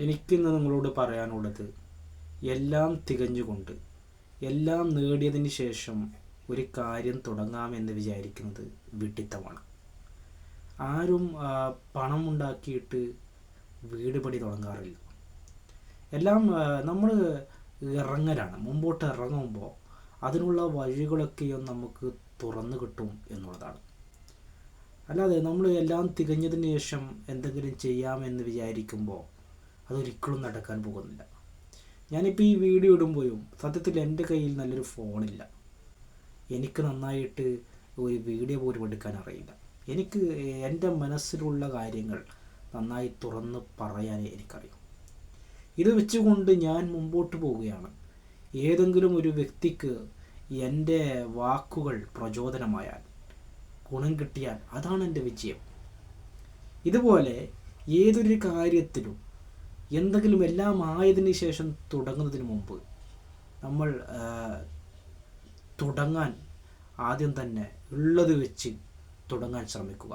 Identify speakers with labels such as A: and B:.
A: എനിക്കിന്ന് നിങ്ങളോട് പറയാനുള്ളത്, എല്ലാം തികഞ്ഞുകൊണ്ട് എല്ലാം നേടിയതിന് ശേഷം ഒരു കാര്യം തുടങ്ങാമെന്ന് വിചാരിക്കുന്നത് വിഡ്ഢിത്തമാണ്. ആരും പണം ഉണ്ടാക്കിയിട്ട് വീട് പണി തുടങ്ങാറില്ല. എല്ലാം നമ്മൾ ഇറങ്ങലാണ്. മുമ്പോട്ട് ഇറങ്ങുമ്പോൾ അതിനുള്ള വഴികളൊക്കെയും നമുക്ക് തുറന്നു കിട്ടും എന്നുള്ളതാണ്. അല്ലാതെ നമ്മൾ എല്ലാം തികഞ്ഞതിന് ശേഷം എന്തെങ്കിലും ചെയ്യാമെന്ന് വിചാരിക്കുമ്പോൾ അതൊരിക്കലും നടക്കാൻ പോകുന്നില്ല. ഞാനിപ്പോൾ ഈ വീഡിയോ ഇടുമ്പോഴും സത്യത്തിൽ എൻ്റെ കയ്യിൽ നല്ലൊരു ഫോണില്ല. എനിക്ക് നന്നായിട്ട് ഒരു വീഡിയോ പോലും എടുക്കാൻ അറിയില്ല. എനിക്ക് എൻ്റെ മനസ്സിലുള്ള കാര്യങ്ങൾ നന്നായി തുറന്ന് പറയാനേ എനിക്കറിയാം. ഇത് വെച്ചുകൊണ്ട് ഞാൻ മുമ്പോട്ട് പോവുകയാണ്. ഏതെങ്കിലും ഒരു വ്യക്തിക്ക് എൻ്റെ വാക്കുകൾ പ്രചോദനമായാൽ, ഗുണം കിട്ടിയാൽ അതാണ് എൻ്റെ വിജയം. ഇതുപോലെ ഏതൊരു കാര്യത്തിലും എന്തെങ്കിലും എല്ലാം ആയതിനു ശേഷം തുടങ്ങുന്നതിന് മുമ്പ് നമ്മൾ തുടങ്ങാൻ ആദ്യം തന്നെ ഉള്ളത് വെച്ച് തുടങ്ങാൻ ശ്രമിക്കുക.